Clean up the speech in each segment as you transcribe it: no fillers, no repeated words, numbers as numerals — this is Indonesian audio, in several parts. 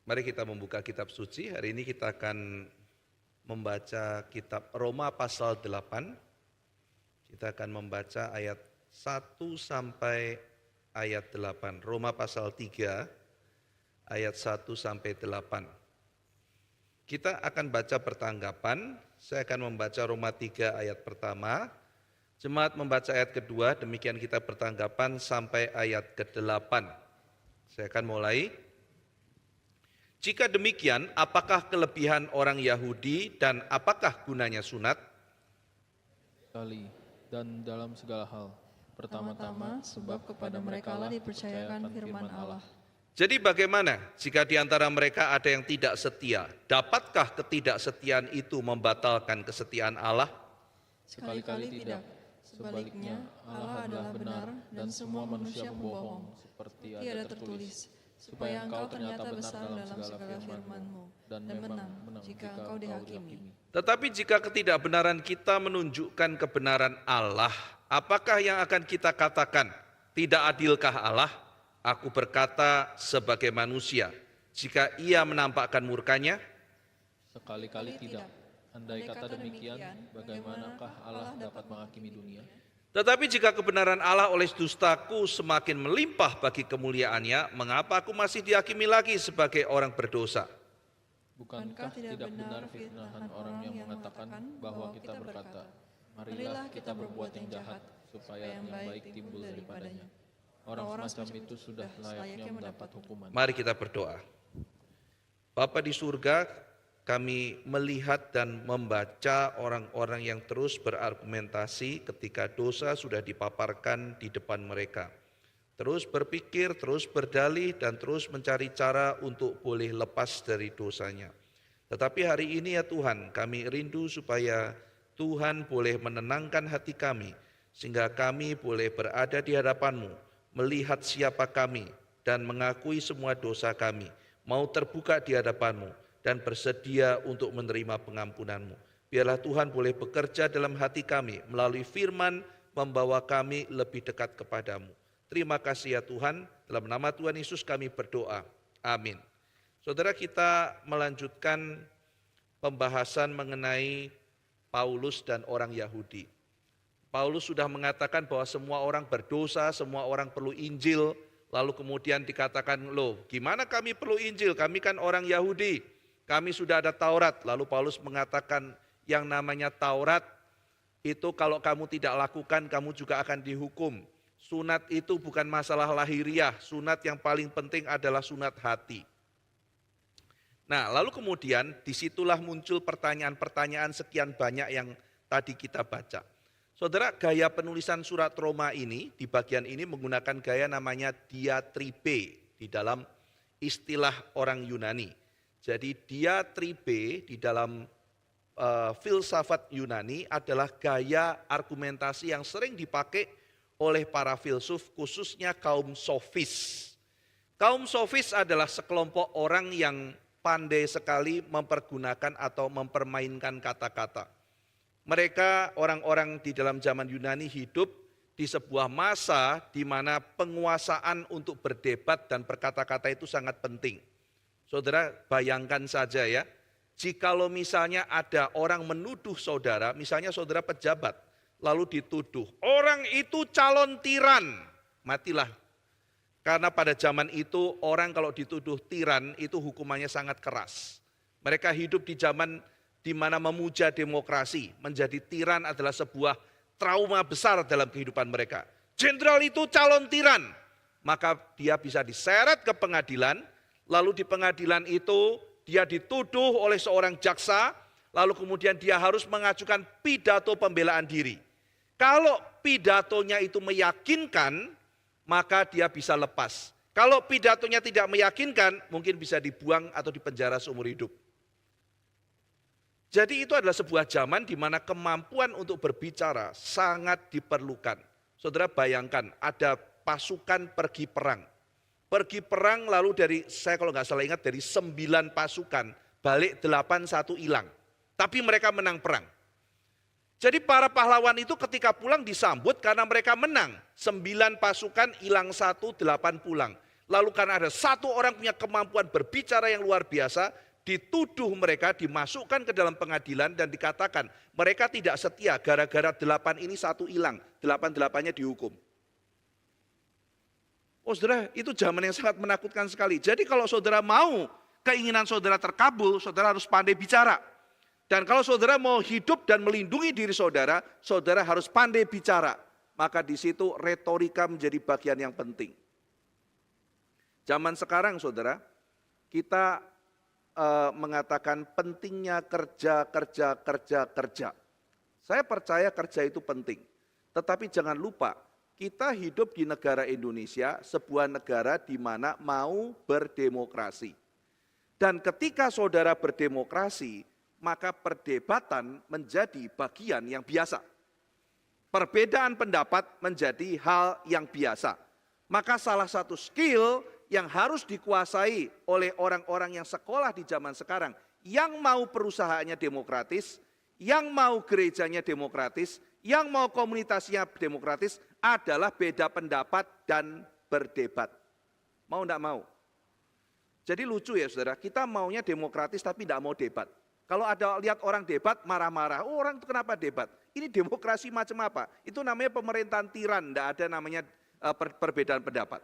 Mari kita membuka kitab suci. Hari ini kita akan membaca kitab Roma pasal 8. Kita akan membaca ayat 1 sampai ayat 8. Roma pasal 3 ayat 1 sampai 8. Kita akan baca pertanggapan. Saya akan membaca Roma 3 ayat pertama. Jemaat membaca ayat kedua, demikian kita pertanggapan sampai ayat ke-8. Saya akan mulai. Jika demikian, apakah kelebihan orang Yahudi dan apakah gunanya sunat? Sekali dan dalam segala hal. Pertama-tama, sebab kepada mereka lah dipercayakan firman Allah. Jadi bagaimana jika di antara mereka ada yang tidak setia? Dapatkah ketidaksetiaan itu membatalkan kesetiaan Allah? Sekali-kali tidak. Sebaliknya, Allah adalah benar dan semua manusia pembohong, seperti ada tertulis. Supaya engkau ternyata besar dalam segala firman-Mu dan menang jika engkau dihakimi. Tetapi jika ketidakbenaran kita menunjukkan kebenaran Allah, apakah yang akan kita katakan? Tidak adilkah Allah? Aku berkata sebagai manusia, jika ia menampakkan murkanya? Sekali-kali tidak. Andai kata demikian, bagaimanakah Allah dapat menghakimi dunia? Tetapi jika kebenaran Allah oleh dustaku semakin melimpah bagi kemuliaannya, mengapa aku masih dihakimi lagi sebagai orang berdosa? Bukankah tidak benar fitnahan orang yang mengatakan bahwa kita berkata, marilah kita berbuat yang jahat, supaya yang baik timbul daripadanya. Orang semacam itu sudah layaknya mendapat hukuman. Mari kita berdoa. Bapa di surga, kami melihat dan membaca orang-orang yang terus berargumentasi ketika dosa sudah dipaparkan di depan mereka. Terus berpikir, terus berdalih, dan terus mencari cara untuk boleh lepas dari dosanya. Tetapi hari ini ya Tuhan, kami rindu supaya Tuhan boleh menenangkan hati kami, sehingga kami boleh berada di hadapan-Mu, melihat siapa kami, dan mengakui semua dosa kami, mau terbuka di hadapan-Mu, dan bersedia untuk menerima pengampunan-Mu. Biarlah Tuhan boleh bekerja dalam hati kami, melalui firman membawa kami lebih dekat kepadamu. Terima kasih ya Tuhan, dalam nama Tuhan Yesus kami berdoa. Amin. Saudara, kita melanjutkan pembahasan mengenai Paulus dan orang Yahudi. Paulus sudah mengatakan bahwa semua orang berdosa, semua orang perlu Injil, lalu kemudian dikatakan, loh gimana kami perlu Injil, kami kan orang Yahudi. Kami sudah ada Taurat, lalu Paulus mengatakan yang namanya Taurat itu kalau kamu tidak lakukan kamu juga akan dihukum. Sunat itu bukan masalah lahiriah, sunat yang paling penting adalah sunat hati. Nah lalu kemudian disitulah muncul pertanyaan-pertanyaan sekian banyak yang tadi kita baca. Saudara, gaya penulisan surat Roma ini di bagian ini menggunakan gaya namanya diatribe di dalam istilah orang Yunani. Jadi diatribe di dalam filsafat Yunani adalah gaya argumentasi yang sering dipakai oleh para filsuf, khususnya kaum sofis. Kaum sofis adalah sekelompok orang yang pandai sekali mempergunakan atau mempermainkan kata-kata. Mereka orang-orang di dalam zaman Yunani hidup di sebuah masa di mana penguasaan untuk berdebat dan berkata-kata itu sangat penting. Saudara bayangkan saja ya, jikalau misalnya ada orang menuduh saudara, misalnya saudara pejabat, lalu dituduh, orang itu calon tiran, matilah. Karena pada zaman itu orang kalau dituduh tiran itu hukumannya sangat keras. Mereka hidup di zaman di mana memuja demokrasi, menjadi tiran adalah sebuah trauma besar dalam kehidupan mereka. Jenderal itu calon tiran, maka dia bisa diseret ke pengadilan. Lalu di pengadilan itu dia dituduh oleh seorang jaksa, lalu kemudian dia harus mengajukan pidato pembelaan diri. Kalau pidatonya itu meyakinkan, maka dia bisa lepas. Kalau pidatonya tidak meyakinkan, mungkin bisa dibuang atau dipenjara seumur hidup. Jadi itu adalah sebuah zaman di mana kemampuan untuk berbicara sangat diperlukan. Saudara bayangkan ada pasukan pergi perang. Pergi perang lalu saya kalau nggak salah ingat dari 9 pasukan, balik 8 1 hilang. Tapi mereka menang perang. Jadi para pahlawan itu ketika pulang disambut karena mereka menang. 9 pasukan hilang 1, 8 pulang. Lalu karena ada satu orang punya kemampuan berbicara yang luar biasa, dituduh mereka, dimasukkan ke dalam pengadilan dan dikatakan mereka tidak setia gara-gara 8 ini satu hilang, 8-8-nya dihukum. Oh saudara, itu zaman yang sangat menakutkan sekali. Jadi kalau saudara mau keinginan saudara terkabul, saudara harus pandai bicara. Dan kalau saudara mau hidup dan melindungi diri saudara, saudara harus pandai bicara. Maka di situ retorika menjadi bagian yang penting. Zaman sekarang saudara, kita mengatakan pentingnya kerja. Saya percaya kerja itu penting. Tetapi jangan lupa, kita hidup di negara Indonesia, sebuah negara di mana mau berdemokrasi. Dan ketika saudara berdemokrasi, maka perdebatan menjadi bagian yang biasa. Perbedaan pendapat menjadi hal yang biasa. Maka salah satu skill yang harus dikuasai oleh orang-orang yang sekolah di zaman sekarang, yang mau perusahaannya demokratis, yang mau gerejanya demokratis, yang mau komunitasnya demokratis, adalah beda pendapat dan berdebat. Mau enggak mau? Jadi lucu ya saudara, kita maunya demokratis tapi enggak mau debat. Kalau ada lihat orang debat, marah-marah, oh, orang itu kenapa debat? Ini demokrasi macam apa? Itu namanya pemerintahan tiran, enggak ada namanya perbedaan pendapat.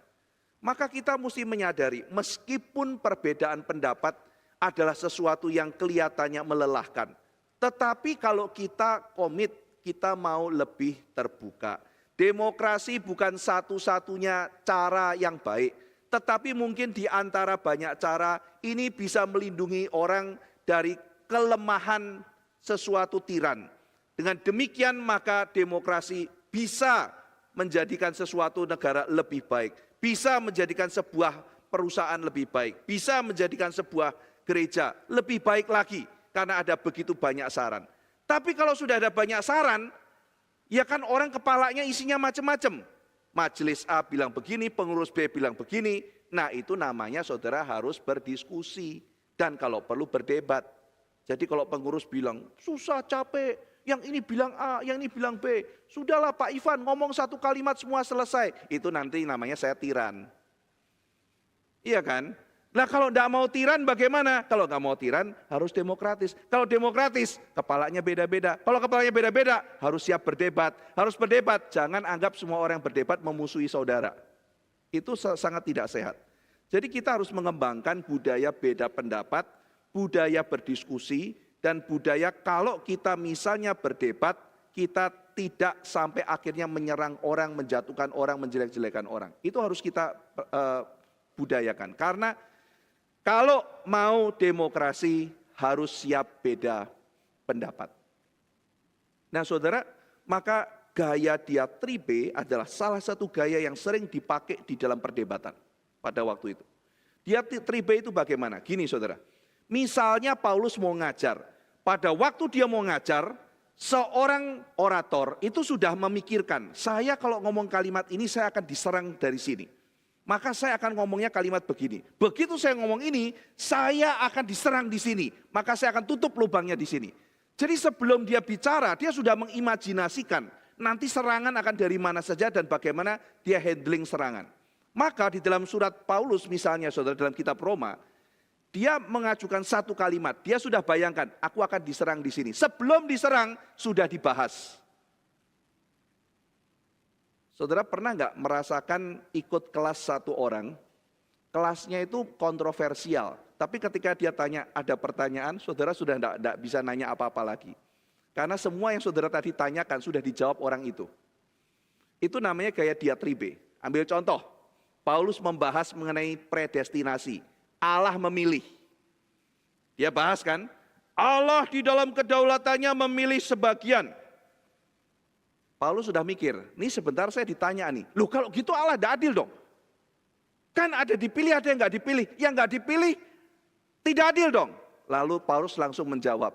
Maka kita mesti menyadari, meskipun perbedaan pendapat adalah sesuatu yang kelihatannya melelahkan. Tetapi kalau kita komit, kita mau lebih terbuka. Demokrasi bukan satu-satunya cara yang baik. Tetapi mungkin di antara banyak cara, ini bisa melindungi orang dari kelemahan sesuatu tiran. Dengan demikian maka demokrasi bisa menjadikan sesuatu negara lebih baik. Bisa menjadikan sebuah perusahaan lebih baik, bisa menjadikan sebuah gereja lebih baik lagi karena ada begitu banyak saran. Tapi kalau sudah ada banyak saran, ya kan orang kepalanya isinya macam-macam. Majelis A bilang begini, pengurus B bilang begini. Nah itu namanya saudara harus berdiskusi dan kalau perlu berdebat. Jadi kalau pengurus bilang susah, capek, yang ini bilang A, yang ini bilang B. Sudahlah Pak Ivan ngomong satu kalimat semua selesai. Itu nanti namanya saya tiran. Iya kan? Nah kalau tidak mau tiran bagaimana? Kalau nggak mau tiran harus demokratis. Kalau demokratis kepalanya beda-beda. Kalau kepalanya beda-beda harus siap berdebat. Harus berdebat, jangan anggap semua orang yang berdebat memusuhi saudara. Itu sangat tidak sehat. Jadi kita harus mengembangkan budaya beda pendapat, budaya berdiskusi, dan budaya kalau kita misalnya berdebat, kita tidak sampai akhirnya menyerang orang, menjatuhkan orang, menjelek-jelekan orang. Itu harus kita budayakan. Karena kalau mau demokrasi harus siap beda pendapat. Nah saudara, maka gaya diatribe adalah salah satu gaya yang sering dipakai di dalam perdebatan pada waktu itu. Diatribe itu bagaimana? Gini saudara, misalnya Paulus mau ngajar. Pada waktu dia mau ngajar, seorang orator itu sudah memikirkan, saya kalau ngomong kalimat ini saya akan diserang dari sini. Maka saya akan ngomongnya kalimat begini. Begitu saya ngomong ini, saya akan diserang di sini. Maka saya akan tutup lubangnya di sini. Jadi sebelum dia bicara, dia sudah mengimajinasikan nanti serangan akan dari mana saja dan bagaimana dia handling serangan. Maka di dalam surat Paulus misalnya saudara dalam kitab Roma, dia mengajukan satu kalimat, dia sudah bayangkan, aku akan diserang di sini. Sebelum diserang, sudah dibahas. Saudara pernah nggak merasakan ikut kelas satu orang, kelasnya itu kontroversial. Tapi ketika dia tanya, ada pertanyaan, saudara sudah nggak bisa nanya apa-apa lagi. Karena semua yang saudara tadi tanyakan sudah dijawab orang itu. Itu namanya gaya diatribe. Ambil contoh, Paulus membahas mengenai predestinasi. Allah memilih. Dia bahas kan, Allah di dalam kedaulatannya memilih sebagian. Paulus sudah mikir, nih sebentar saya ditanya nih, loh kalau gitu Allah tidak adil dong. Kan ada dipilih, ada yang nggak dipilih. Yang nggak dipilih tidak adil dong. Lalu Paulus langsung menjawab,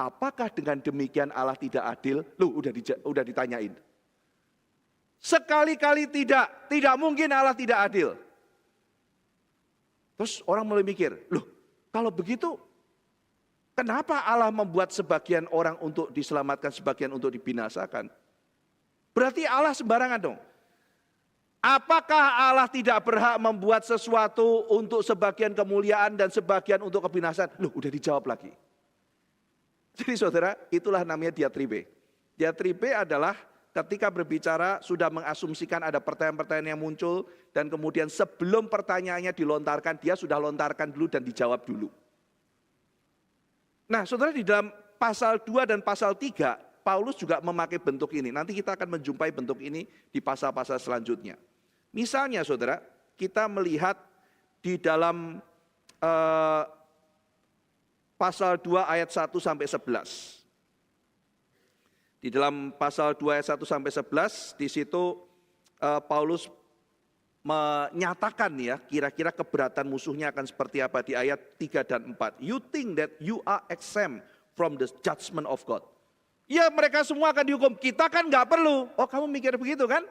apakah dengan demikian Allah tidak adil? Loh udah ditanyain. Sekali-kali tidak mungkin Allah tidak adil. Terus orang mulai mikir, loh kalau begitu kenapa Allah membuat sebagian orang untuk diselamatkan, sebagian untuk dibinasakan? Berarti Allah sembarangan dong. Apakah Allah tidak berhak membuat sesuatu untuk sebagian kemuliaan dan sebagian untuk kebinasaan? Loh, udah dijawab lagi. Jadi saudara, itulah namanya diatribe. Diatribe adalah ketika berbicara sudah mengasumsikan ada pertanyaan-pertanyaan yang muncul dan kemudian sebelum pertanyaannya dilontarkan, dia sudah lontarkan dulu dan dijawab dulu. Nah, saudara, di dalam pasal 2 dan pasal 3, Paulus juga memakai bentuk ini. Nanti kita akan menjumpai bentuk ini di pasal-pasal selanjutnya. Misalnya saudara, kita melihat di dalam pasal 2 ayat 1 sampai 11. Di dalam pasal 2 ayat 1 sampai 11, di situ Paulus menyatakan ya, kira-kira keberatan musuhnya akan seperti apa di ayat 3 dan 4. You think that you are exempt from the judgment of God. Ya, mereka semua akan dihukum, kita kan nggak perlu. Oh, kamu mikir begitu kan?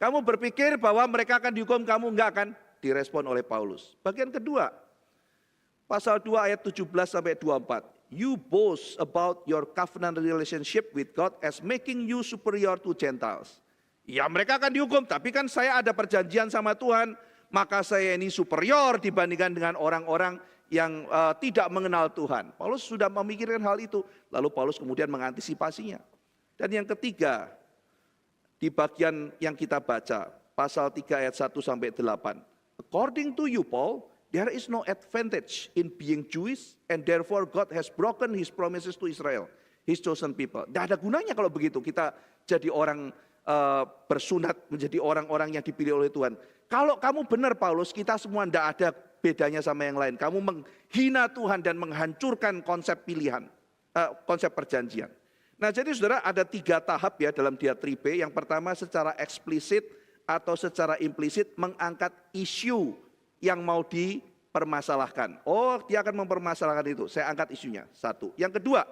Kamu berpikir bahwa mereka akan dihukum, kamu enggak, akan direspon oleh Paulus. Bagian kedua, pasal 2 ayat 17 sampai 24. You boast about your covenant relationship with God as making you superior to Gentiles. Ya, mereka akan dihukum, tapi kan saya ada perjanjian sama Tuhan, maka saya ini superior dibandingkan dengan orang-orang yang tidak mengenal Tuhan. Paulus sudah memikirkan hal itu, lalu Paulus kemudian mengantisipasinya. Dan yang ketiga, di bagian yang kita baca, pasal 3 ayat 1 sampai 8. According to you, Paul, there is no advantage in being Jewish, and therefore God has broken his promises to Israel, his chosen people. Tidak ada gunanya kalau begitu, kita jadi orang bersunat, menjadi orang-orang yang dipilih oleh Tuhan. Kalau kamu benar Paulus, kita semua tidak ada bedanya sama yang lain. Kamu menghina Tuhan dan menghancurkan konsep pilihan, konsep perjanjian. Nah, jadi saudara, ada 3 tahap ya dalam diatribe. Yang pertama secara eksplisit atau secara implisit mengangkat isu yang mau dipermasalahkan. Oh, dia akan mempermasalahkan itu, saya angkat isunya, 1. Yang kedua,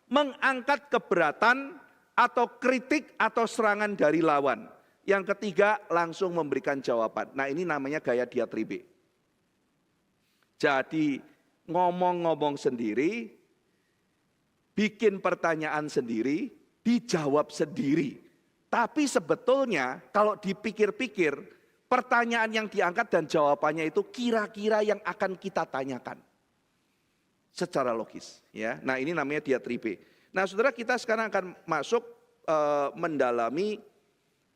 mengangkat keberatan atau kritik atau serangan dari lawan. Yang ketiga, langsung memberikan jawaban. Nah, ini namanya gaya diatribe. Jadi ngomong-ngomong sendiri, bikin pertanyaan sendiri, dijawab sendiri. Tapi sebetulnya kalau dipikir-pikir, pertanyaan yang diangkat dan jawabannya itu kira-kira yang akan kita tanyakan. Secara logis. Ya. Nah, ini namanya diatribe. Nah, saudara, kita sekarang akan masuk mendalami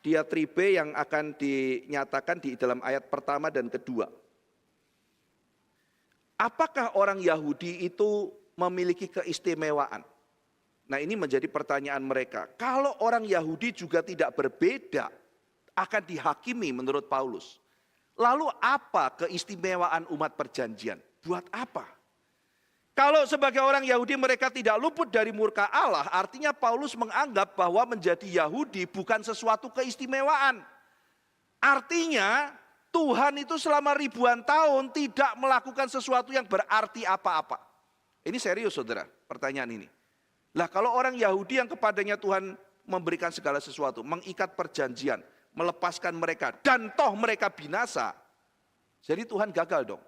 diatribe yang akan dinyatakan di dalam ayat pertama dan kedua. Apakah orang Yahudi itu memiliki keistimewaan? Nah, ini menjadi pertanyaan mereka. Kalau orang Yahudi juga tidak berbeda, akan dihakimi menurut Paulus. Lalu apa keistimewaan umat perjanjian? Buat apa? Kalau sebagai orang Yahudi mereka tidak luput dari murka Allah, artinya Paulus menganggap bahwa menjadi Yahudi bukan sesuatu keistimewaan. Artinya Tuhan itu selama ribuan tahun tidak melakukan sesuatu yang berarti apa-apa. Ini serius saudara, pertanyaan ini. Lah, kalau orang Yahudi yang kepadanya Tuhan memberikan segala sesuatu, mengikat perjanjian, melepaskan mereka, dan toh mereka binasa, jadi Tuhan gagal dong.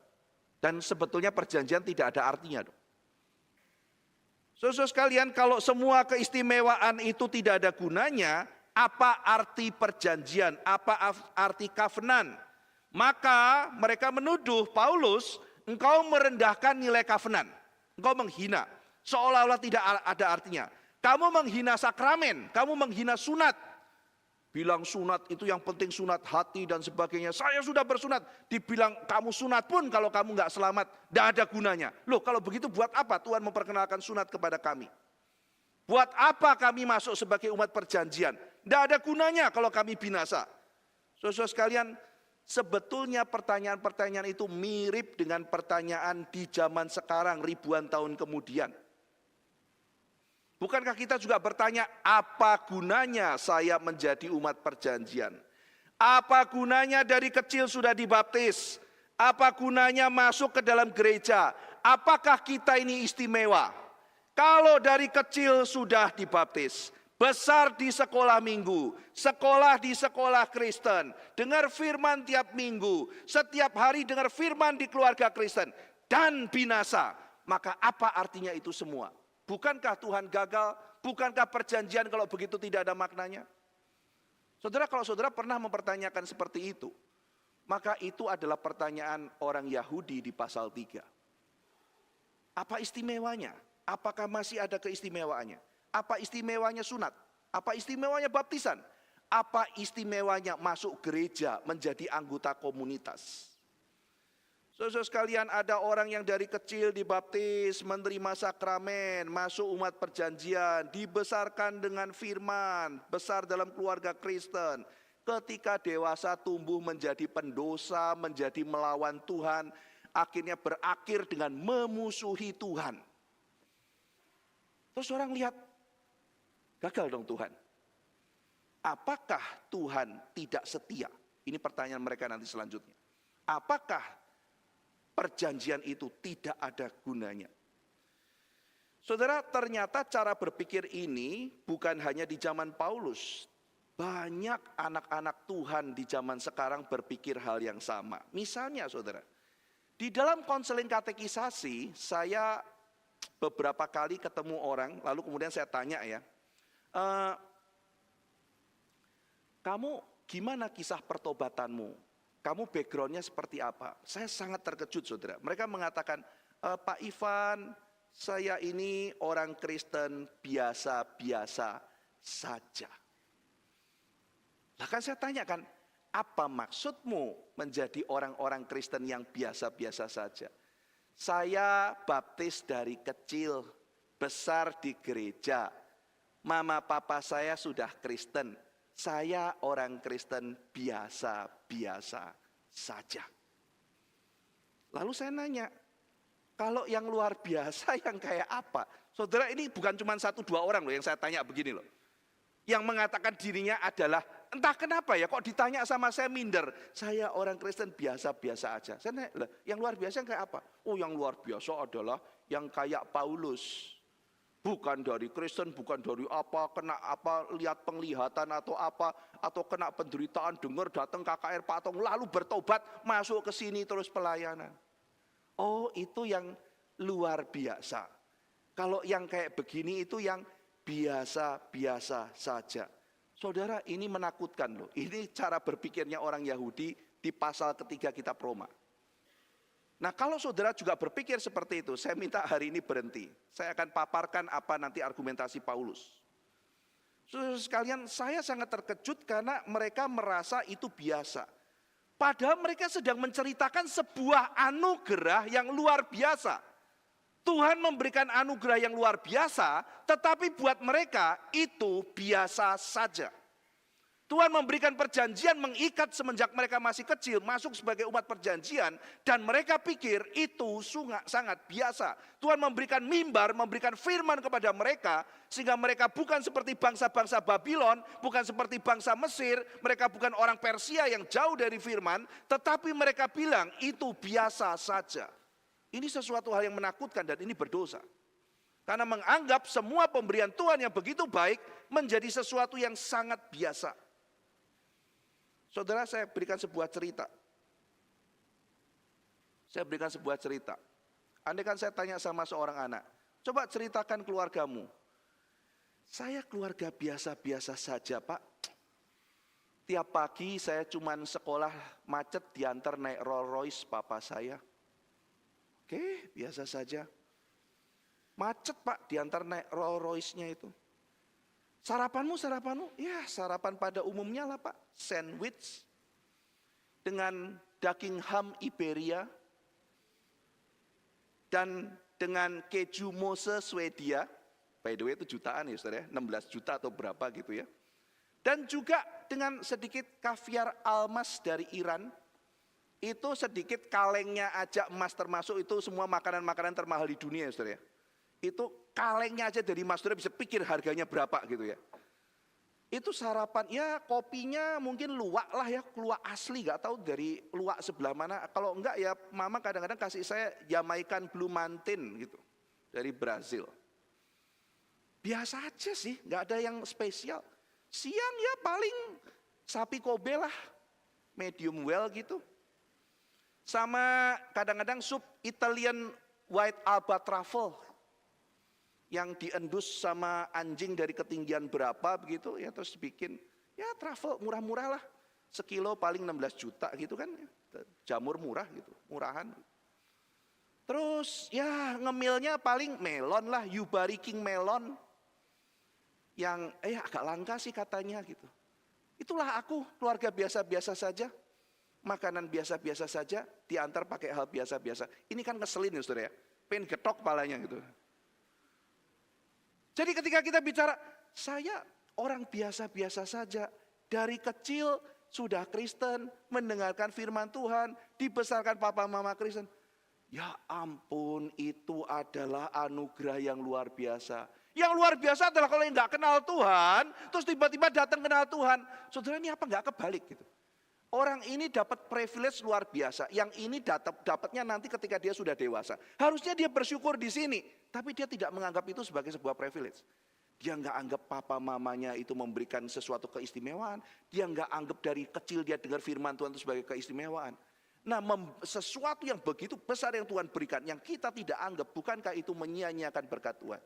Dan sebetulnya perjanjian tidak ada artinya dong. Saudara sekalian, kalau semua keistimewaan itu tidak ada gunanya, apa arti perjanjian, apa arti covenant? Maka mereka menuduh Paulus, engkau merendahkan nilai covenant, engkau menghina, seolah-olah tidak ada artinya. Kamu menghina sakramen, kamu menghina sunat. Bilang sunat itu yang penting sunat hati dan sebagainya. Saya sudah bersunat, dibilang kamu sunat pun kalau kamu nggak selamat, tidak ada gunanya. Loh, kalau begitu buat apa Tuhan memperkenalkan sunat kepada kami? Buat apa kami masuk sebagai umat perjanjian? Tidak ada gunanya kalau kami binasa. Saudara sekalian, sebetulnya pertanyaan-pertanyaan itu mirip dengan pertanyaan di zaman sekarang ribuan tahun kemudian. Bukankah kita juga bertanya, apa gunanya saya menjadi umat perjanjian? Apa gunanya dari kecil sudah dibaptis? Apa gunanya masuk ke dalam gereja? Apakah kita ini istimewa? Kalau dari kecil sudah dibaptis, besar di sekolah minggu, sekolah di sekolah Kristen, dengar firman tiap minggu, setiap hari dengar firman di keluarga Kristen, dan binasa, maka apa artinya itu semua? Bukankah Tuhan gagal? Bukankah perjanjian kalau begitu tidak ada maknanya? Saudara, kalau saudara pernah mempertanyakan seperti itu, maka itu adalah pertanyaan orang Yahudi di pasal 3. Apa istimewanya? Apakah masih ada keistimewaannya? Apa istimewanya sunat? Apa istimewanya baptisan? Apa istimewanya masuk gereja menjadi anggota komunitas? Saudara sekalian, ada orang yang dari kecil dibaptis, menerima sakramen, masuk umat perjanjian, dibesarkan dengan firman, besar dalam keluarga Kristen. Ketika dewasa tumbuh menjadi pendosa, menjadi melawan Tuhan, akhirnya berakhir dengan memusuhi Tuhan. Terus orang lihat, gagal dong Tuhan. Apakah Tuhan tidak setia? Ini pertanyaan mereka nanti selanjutnya. Apakah perjanjian itu tidak ada gunanya? Saudara, ternyata cara berpikir ini bukan hanya di zaman Paulus. Banyak anak-anak Tuhan di zaman sekarang berpikir hal yang sama. Misalnya saudara, di dalam konseling katekisasi, saya beberapa kali ketemu orang, lalu kemudian saya tanya ya, kamu gimana kisah pertobatanmu? Kamu backgroundnya seperti apa? Saya sangat terkejut saudara. Mereka mengatakan, Pak Ivan, saya ini orang Kristen biasa-biasa saja. Bahkan saya tanyakan, apa maksudmu menjadi orang-orang Kristen yang biasa-biasa saja? Saya baptis dari kecil, besar di gereja. Mama papa saya sudah Kristen. Saya orang Kristen biasa-biasa saja. Lalu saya nanya, kalau yang luar biasa yang kayak apa? Saudara, ini bukan cuma 1-2 orang loh yang saya tanya begini loh. Yang mengatakan dirinya adalah, entah kenapa ya kok ditanya sama saya minder. Saya orang Kristen biasa-biasa aja. Saya nanya, yang luar biasa yang kayak apa? Oh, yang luar biasa adalah yang kayak Paulus. Bukan dari Kristen, bukan dari apa, kena apa, lihat penglihatan atau apa, atau kena penderitaan, dengar datang KKR Patong, lalu bertobat, masuk ke sini terus pelayanan. Oh, itu yang luar biasa. Kalau yang kayak begini itu yang biasa-biasa saja. Saudara, ini menakutkan loh. Ini cara berpikirnya orang Yahudi di pasal 3 kitab Roma. Nah, kalau saudara juga berpikir seperti itu, saya minta hari ini berhenti. Saya akan paparkan apa nanti argumentasi Paulus. Saudara sekalian, saya sangat terkejut karena mereka merasa itu biasa. Padahal mereka sedang menceritakan sebuah anugerah yang luar biasa. Tuhan memberikan anugerah yang luar biasa, tetapi buat mereka itu biasa saja. Tuhan memberikan perjanjian mengikat semenjak mereka masih kecil, masuk sebagai umat perjanjian, dan mereka pikir itu sangat biasa. Tuhan memberikan mimbar, memberikan firman kepada mereka, sehingga mereka bukan seperti bangsa-bangsa Babylon, bukan seperti bangsa Mesir, mereka bukan orang Persia yang jauh dari firman, tetapi mereka bilang itu biasa saja. Ini sesuatu hal yang menakutkan dan ini berdosa. Karena menganggap semua pemberian Tuhan yang begitu baik menjadi sesuatu yang sangat biasa. Saudara, saya berikan sebuah cerita. Andai kan saya tanya sama seorang anak, coba ceritakan keluargamu. Saya keluarga biasa-biasa saja, Pak. Tiap pagi saya cuman sekolah macet diantar naik Rolls Royce papa saya. Oke, biasa saja. Macet Pak diantar naik Rolls Royce-nya itu. Sarapanmu? Ya sarapan pada umumnya lah Pak. Sandwich dengan daging ham Iberia dan dengan keju Mose Swedia. By the way itu jutaan ya saudara, 16 juta atau berapa gitu ya. Dan juga dengan sedikit kaviar almas dari Iran. Itu sedikit kalengnya aja emas termasuk itu semua makanan-makanan termahal di dunia ya saudara. Itu kalengnya aja dari emas, saudara bisa pikir harganya berapa gitu ya. Itu sarapan, ya kopinya mungkin luwak lah ya, luwak asli, gak tahu dari luwak sebelah mana. Kalau enggak ya mama kadang-kadang kasih saya Jamaican Blue Mountain gitu, dari Brazil. Biasa aja sih, gak ada yang spesial. Siang ya paling sapi Kobe lah, medium well gitu. Sama kadang-kadang sup Italian White Alba Truffle yang diendus sama anjing dari ketinggian berapa begitu ya, terus bikin Ya travel murah-murah lah. Sekilo paling 16 juta gitu kan. Jamur murah gitu, murahan. Terus ya ngemilnya paling melon lah, Yubari King melon. Yang agak langka sih katanya gitu. Itulah aku, keluarga biasa-biasa saja. Makanan biasa-biasa saja, diantar pakai hal biasa-biasa. Ini kan ngeselin ya saudara ya. Pengen getok palanya gitu. Jadi ketika kita bicara, saya orang biasa-biasa saja. Dari kecil sudah Kristen, mendengarkan firman Tuhan, dibesarkan papa mama Kristen. Ya ampun, itu adalah anugerah yang luar biasa. Yang luar biasa adalah kalau yang nggak kenal Tuhan, terus tiba-tiba datang kenal Tuhan. Saudara ini apa nggak kebalik gitu? Orang ini dapat privilege luar biasa. Yang ini dapatnya nanti ketika dia sudah dewasa. Harusnya dia bersyukur di sini. Tapi dia tidak menganggap itu sebagai sebuah privilege. Dia nggak anggap papa mamanya itu memberikan sesuatu keistimewaan. Dia nggak anggap dari kecil dia dengar firman Tuhan itu sebagai keistimewaan. Nah sesuatu yang begitu besar yang Tuhan berikan. Yang kita tidak anggap, bukankah itu menyia-nyiakan berkat Tuhan?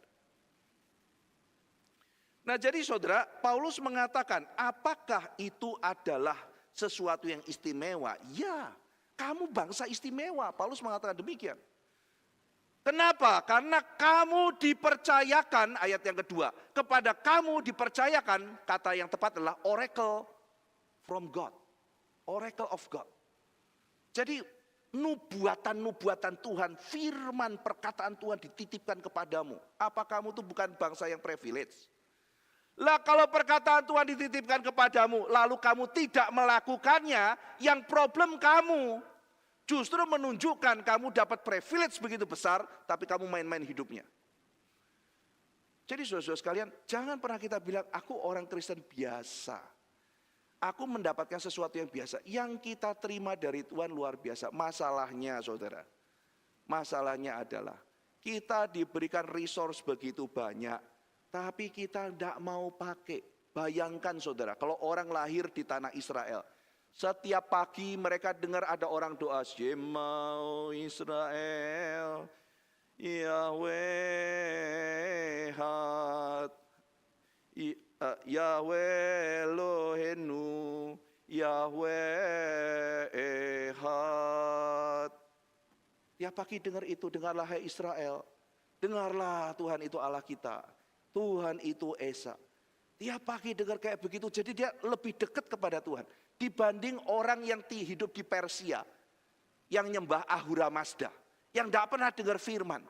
Nah jadi saudara, Paulus mengatakan apakah itu adalah sesuatu yang istimewa? Ya, kamu bangsa istimewa. Paulus mengatakan demikian. Kenapa? Karena kamu dipercayakan, ayat yang kedua. Kepada kamu dipercayakan, kata yang tepat adalah oracle from God. Oracle of God. Jadi nubuatan-nubuatan Tuhan, firman perkataan Tuhan dititipkan kepadamu. Apa kamu itu bukan bangsa yang privilege? Lah kalau perkataan Tuhan dititipkan kepadamu, lalu kamu tidak melakukannya, yang problem kamu. Justru menunjukkan kamu dapat privilege begitu besar, tapi kamu main-main hidupnya. Jadi saudara-saudara sekalian, jangan pernah kita bilang, aku orang Kristen biasa. Aku mendapatkan sesuatu yang biasa. Yang kita terima dari Tuhan luar biasa. Masalahnya saudara, masalahnya adalah kita diberikan resource begitu banyak, tapi kita tidak mau pakai. Bayangkan saudara, kalau orang lahir di tanah Israel, setiap pagi mereka dengar ada orang doa, Shema Israel, Yahweh Had, Yahweh Elohenu, Yahweh Ehad. Tiap pagi dengar itu, dengarlah hai Israel, dengarlah Tuhan itu Allah kita, Tuhan itu Esa. Tiap pagi dengar kayak begitu, jadi dia lebih dekat kepada Tuhan dibanding orang yang hidup di Persia, yang nyembah Ahura Mazda, yang tidak pernah dengar firman.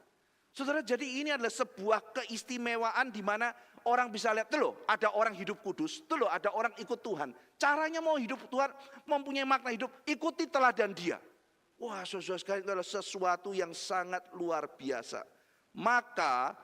Saudara, jadi ini adalah sebuah keistimewaan di mana orang bisa lihat, tuh loh, ada orang hidup kudus, tuh loh, ada orang ikut Tuhan. Caranya mau hidup Tuhan, mempunyai makna hidup, ikuti teladan dia. Wah, saudara sekalian, itu adalah sesuatu yang sangat luar biasa. Maka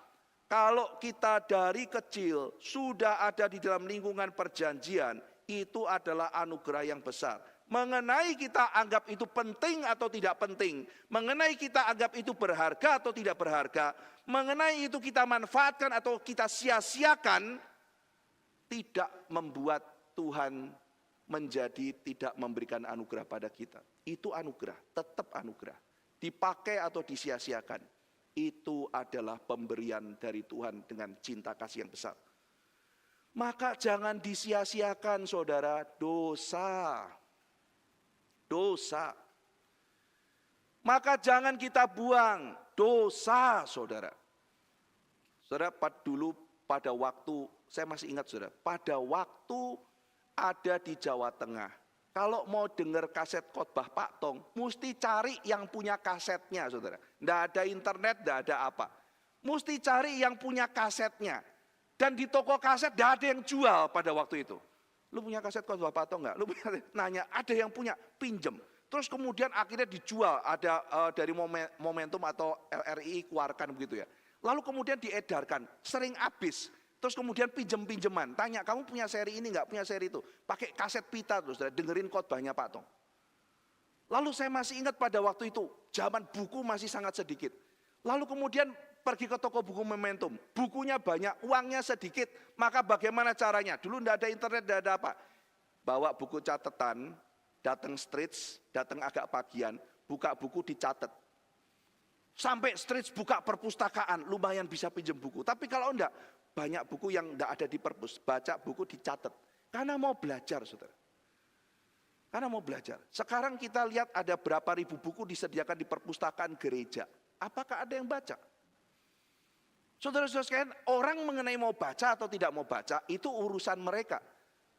kalau kita dari kecil sudah ada di dalam lingkungan perjanjian, itu adalah anugerah yang besar. Mengenai kita anggap itu penting atau tidak penting, mengenai kita anggap itu berharga atau tidak berharga, mengenai itu kita manfaatkan atau kita sia-siakan, tidak membuat Tuhan menjadi tidak memberikan anugerah pada kita. Itu anugerah, tetap anugerah. Dipakai atau disia-siakan, itu adalah pemberian dari Tuhan dengan cinta kasih yang besar. Maka jangan disia-siakan saudara, dosa. Dosa. Maka jangan kita buang dosa saudara. Saudara, dulu pada waktu, saya masih ingat saudara, pada waktu ada di Jawa Tengah, kalau mau dengar kaset khotbah Pak Tong, mesti cari yang punya kasetnya saudara. Tidak ada internet, tidak ada apa. Mesti cari yang punya kasetnya. Dan di toko kaset tidak ada yang jual pada waktu itu. Lu punya kaset khotbah Pak Tong enggak? Lu punya, nanya, ada yang punya, pinjem. Terus kemudian akhirnya dijual, ada dari Momentum atau LRI keluarkan begitu ya. Lalu kemudian diedarkan, sering habis. Terus kemudian pinjem-pinjeman, tanya kamu punya seri ini enggak, punya seri itu. Pakai kaset pita terus, dengerin khotbahnya Pak Tong. Lalu saya masih ingat pada waktu itu, zaman buku masih sangat sedikit. Lalu kemudian pergi ke toko buku Momentum, bukunya banyak, uangnya sedikit, maka bagaimana caranya? Dulu tidak ada internet, tidak ada apa. Bawa buku catatan, datang streets, datang agak pagian, buka buku dicatat. Sampai streets buka perpustakaan, lumayan bisa pinjam buku. Tapi kalau enggak, banyak buku yang enggak ada di perpus, baca buku dicatat. Karena mau belajar, saudara. Karena mau belajar. Sekarang kita lihat ada berapa ribu buku disediakan di perpustakaan gereja. Apakah ada yang baca? Saudara-saudara sekalian, orang mengenai mau baca atau tidak mau baca, itu urusan mereka.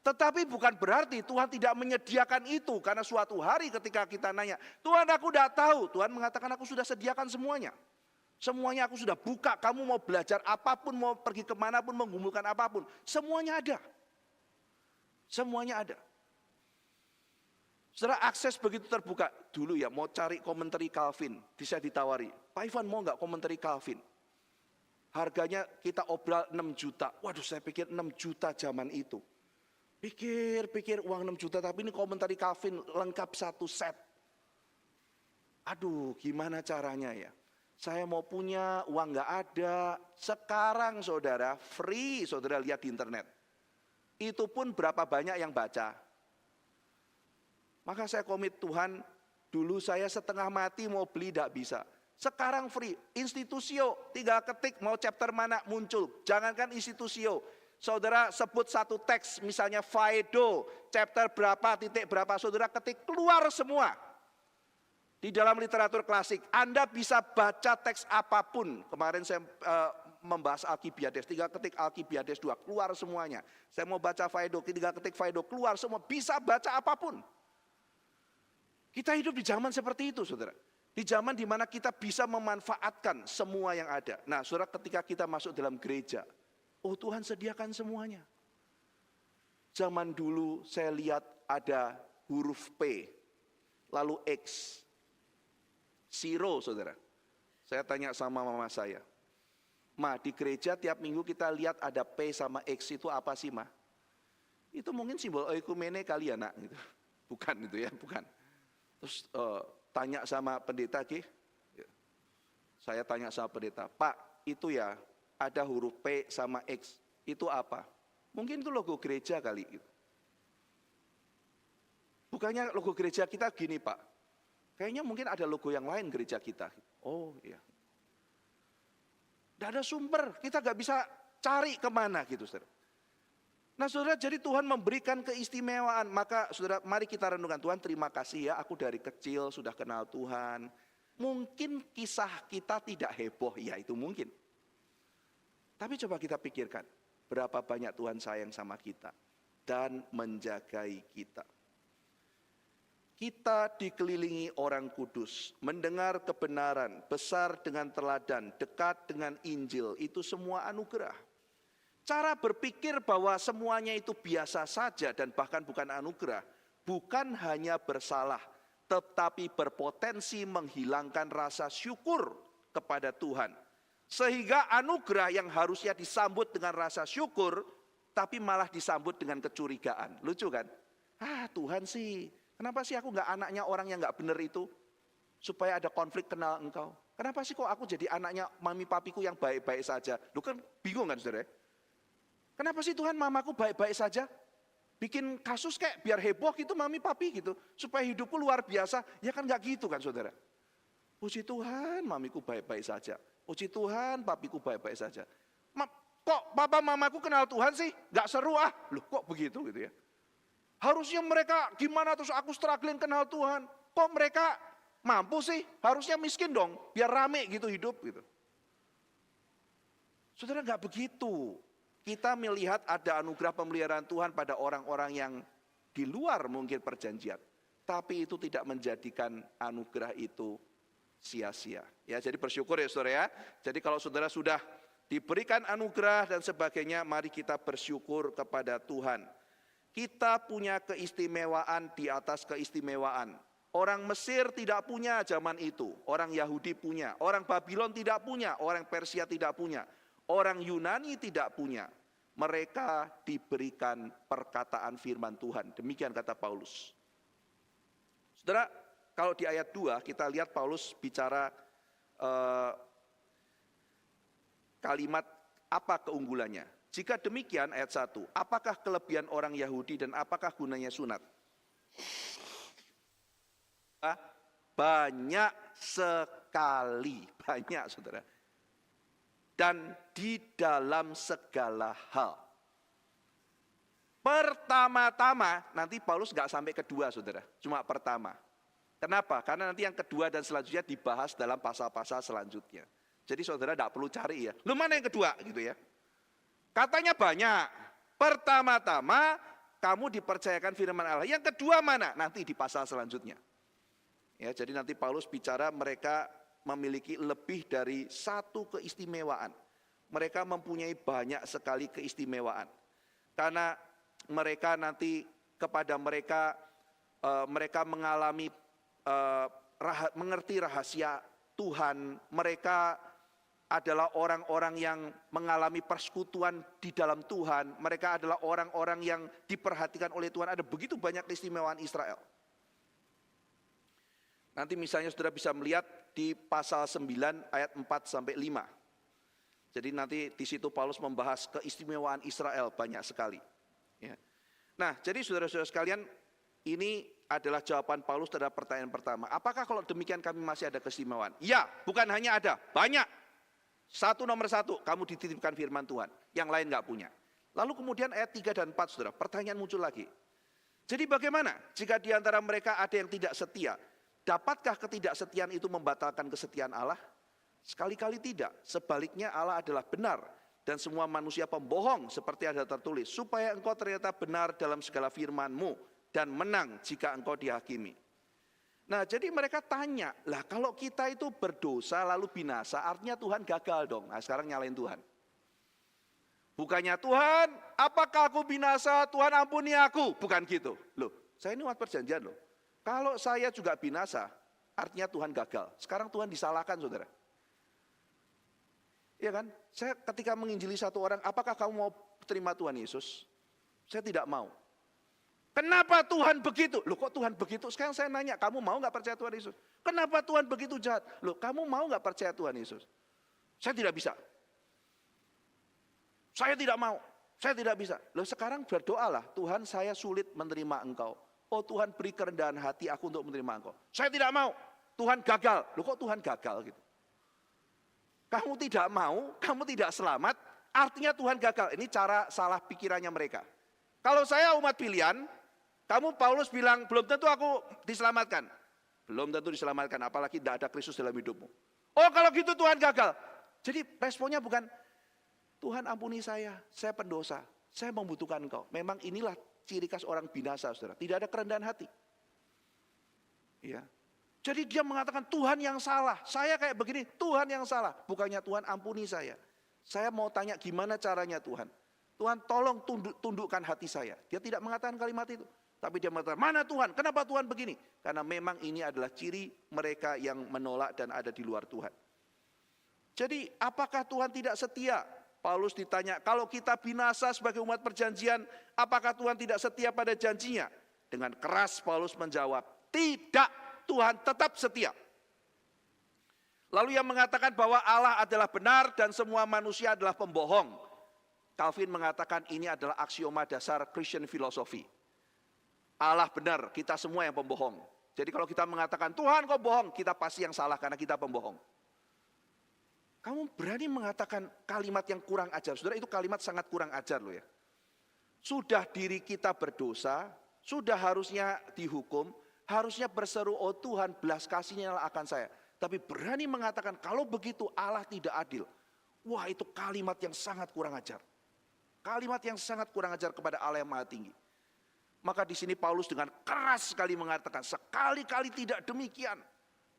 Tetapi bukan berarti Tuhan tidak menyediakan itu. Karena suatu hari ketika kita nanya, Tuhan aku udah tahu. Tuhan mengatakan aku sudah sediakan semuanya. Semuanya aku sudah buka, kamu mau belajar apapun, mau pergi kemanapun, menggumulkan apapun. Semuanya ada. Semuanya ada. Setelah akses begitu terbuka, dulu ya mau cari komentari Calvin, bisa ditawari. Pak Ivan mau nggak komentari Calvin? Harganya kita obral 6 juta. Waduh saya pikir 6 juta zaman itu. Pikir uang 6 juta tapi ini komentari Calvin lengkap satu set. Aduh gimana caranya ya? Saya mau punya, uang nggak ada. Sekarang saudara, free saudara lihat di internet. Itu pun berapa banyak yang baca. Maka saya komit Tuhan, dulu saya setengah mati mau beli tidak bisa. Sekarang free, institusio, tinggal ketik mau chapter mana muncul. Jangankan institusio, saudara sebut satu teks misalnya Phaedo, chapter berapa, titik berapa, saudara ketik keluar semua. Di dalam literatur klasik, Anda bisa baca teks apapun. Kemarin saya membahas Alkibiades, tinggal ketik Alkibiades 2, keluar semuanya. Saya mau baca Phaedo, tinggal ketik Phaedo, keluar semua, bisa baca apapun. Kita hidup di zaman seperti itu, saudara. Di zaman di mana kita bisa memanfaatkan semua yang ada. Nah, saudara ketika kita masuk dalam gereja, oh Tuhan sediakan semuanya. Zaman dulu saya lihat ada huruf P, lalu X, zero saudara. Saya tanya sama mama saya, Ma di gereja tiap minggu kita lihat ada P sama X itu apa sih Ma? Itu mungkin simbol oikumene kali ya nak. Gitu. Bukan itu ya, bukan. Terus tanya sama pendeta, saya tanya sama pendeta, Pak itu ya ada huruf P sama X, itu apa? Mungkin itu logo gereja kali. Gitu. Bukannya logo gereja kita gini Pak, kayaknya mungkin ada logo yang lain gereja kita. Oh iya. Tidak ada sumber, kita gak bisa cari kemana gitu saudara. Nah saudara, jadi Tuhan memberikan keistimewaan. Maka saudara, mari kita renungkan, Tuhan terima kasih ya, aku dari kecil sudah kenal Tuhan. Mungkin kisah kita tidak heboh, ya itu mungkin. Tapi coba kita pikirkan, berapa banyak Tuhan sayang sama kita dan menjagai kita. Kita dikelilingi orang kudus, mendengar kebenaran, besar dengan teladan, dekat dengan Injil, itu semua anugerah. Cara berpikir bahwa semuanya itu biasa saja dan bahkan bukan anugerah, bukan hanya bersalah, tetapi berpotensi menghilangkan rasa syukur kepada Tuhan. Sehingga anugerah yang harusnya disambut dengan rasa syukur, tapi malah disambut dengan kecurigaan. Lucu kan? Tuhan sih, kenapa sih aku gak anaknya orang yang gak benar itu? Supaya ada konflik kenal engkau. Kenapa sih kok aku jadi anaknya mami papiku yang baik-baik saja? Lu kan bingung kan saudara? Kenapa sih Tuhan mamaku baik-baik saja? Bikin kasus kayak biar heboh gitu mami papi gitu. Supaya hidupku luar biasa. Ya kan gak gitu kan saudara. Puji Tuhan mamiku baik-baik saja. Puji Tuhan papiku baik-baik saja. Kok papa mamaku kenal Tuhan sih? Gak seru ah. Loh kok begitu gitu ya. Harusnya mereka gimana terus aku struggling kenal Tuhan. Kok mereka mampu sih? Harusnya miskin dong. Biar rame gitu hidup gitu. Saudara gak begitu. Kita melihat ada anugerah pemeliharaan Tuhan pada orang-orang yang di luar mungkin perjanjian. Tapi itu tidak menjadikan anugerah itu sia-sia. Ya, jadi bersyukur ya saudara ya. Jadi kalau saudara sudah diberikan anugerah dan sebagainya, mari kita bersyukur kepada Tuhan. Kita punya keistimewaan di atas keistimewaan. Orang Mesir tidak punya zaman itu. Orang Yahudi punya. Orang Babylon tidak punya. Orang Persia tidak punya. Orang Yunani tidak punya. Mereka diberikan perkataan firman Tuhan. Demikian kata Paulus. Saudara, kalau di ayat 2 kita lihat Paulus bicara kalimat apa keunggulannya. Jika demikian ayat 1, apakah kelebihan orang Yahudi dan apakah gunanya sunat? Banyak sekali, banyak saudara. Dan di dalam segala hal. Pertama-tama, nanti Paulus nggak sampai kedua saudara, cuma pertama. Kenapa? Karena nanti yang kedua dan selanjutnya dibahas dalam pasal-pasal selanjutnya. Jadi saudara tidak perlu cari ya, lu mana yang kedua gitu ya. Katanya banyak. Pertama-tama kamu dipercayakan firman Allah. Yang kedua mana? Nanti di pasal selanjutnya. Ya, jadi nanti Paulus bicara mereka memiliki lebih dari satu keistimewaan. Mereka mempunyai banyak sekali keistimewaan. Karena mereka nanti kepada mereka mereka mengalami mengerti rahasia Tuhan. Mereka adalah orang-orang yang mengalami persekutuan di dalam Tuhan. Mereka adalah orang-orang yang diperhatikan oleh Tuhan. Ada begitu banyak keistimewaan Israel. Nanti misalnya saudara bisa melihat di pasal 9 ayat 4 sampai 5. Jadi nanti di situ Paulus membahas keistimewaan Israel banyak sekali. Ya. Nah, jadi saudara-saudara sekalian, ini adalah jawaban Paulus terhadap pertanyaan pertama. Apakah kalau demikian kami masih ada keistimewaan? Ya, bukan hanya ada, banyak. Nomor satu, kamu dititipkan firman Tuhan, yang lain nggak punya. Lalu kemudian ayat 3 dan 4 saudara, pertanyaan muncul lagi. Jadi bagaimana jika di antara mereka ada yang tidak setia? Dapatkah ketidaksetiaan itu membatalkan kesetiaan Allah? Sekali-kali tidak, sebaliknya Allah adalah benar dan semua manusia pembohong seperti ada tertulis. Supaya engkau ternyata benar dalam segala firman-Mu dan menang jika engkau dihakimi. Nah, jadi mereka tanya, lah kalau kita itu berdosa lalu binasa, artinya Tuhan gagal dong. Nah, sekarang nyalain Tuhan. Bukannya Tuhan, apakah aku binasa, Tuhan ampuni aku. Bukan gitu. Loh, saya ini umat perjanjian loh. Kalau saya juga binasa, artinya Tuhan gagal. Sekarang Tuhan disalahkan saudara. Iya kan? Saya ketika menginjili satu orang, apakah kamu mau terima Tuhan Yesus? Saya tidak mau. Kenapa Tuhan begitu? Loh kok Tuhan begitu? Sekarang saya nanya, kamu mau gak percaya Tuhan Yesus? Kenapa Tuhan begitu jahat? Loh kamu mau gak percaya Tuhan Yesus? Saya tidak bisa. Saya tidak mau. Saya tidak bisa. Loh sekarang berdoalah, Tuhan saya sulit menerima engkau. Oh Tuhan beri kerendahan hati aku untuk menerima engkau. Saya tidak mau. Tuhan gagal. Loh kok Tuhan gagal gitu? Kamu tidak mau, kamu tidak selamat, artinya Tuhan gagal. Ini cara salah pikirannya mereka. Kalau saya umat pilihan, kamu Paulus bilang, belum tentu aku diselamatkan. Belum tentu diselamatkan, apalagi tidak ada Kristus dalam hidupmu. Oh kalau gitu Tuhan gagal. Jadi responnya bukan, Tuhan ampuni saya pendosa, saya membutuhkan engkau. Memang inilah ciri khas orang binasa, saudara. Tidak ada kerendahan hati. Ya. Jadi dia mengatakan Tuhan yang salah, saya kayak begini, Tuhan yang salah. Bukannya Tuhan ampuni saya. Saya mau tanya gimana caranya Tuhan. Tuhan tolong tundukkan hati saya. Dia tidak mengatakan kalimat itu. Tapi dia mengatakan, mana Tuhan? Kenapa Tuhan begini? Karena memang ini adalah ciri mereka yang menolak dan ada di luar Tuhan. Jadi apakah Tuhan tidak setia? Paulus ditanya, kalau kita binasa sebagai umat perjanjian, apakah Tuhan tidak setia pada janjinya? Dengan keras Paulus menjawab, tidak, Tuhan tetap setia. Lalu yang mengatakan bahwa Allah adalah benar dan semua manusia adalah pembohong. Calvin mengatakan ini adalah aksioma dasar Christian philosophy. Allah benar, kita semua yang pembohong. Jadi kalau kita mengatakan Tuhan kau bohong, kita pasti yang salah karena kita pembohong. Kamu berani mengatakan kalimat yang kurang ajar. Saudara, itu kalimat sangat kurang ajar loh ya. Sudah diri kita berdosa, sudah harusnya dihukum, harusnya berseru, oh Tuhan belas kasihnya akan saya. Tapi berani mengatakan kalau begitu Allah tidak adil. Wah itu kalimat yang sangat kurang ajar. Kalimat yang sangat kurang ajar kepada Allah yang maha tinggi. Maka di sini Paulus dengan keras sekali mengatakan, sekali-kali tidak demikian.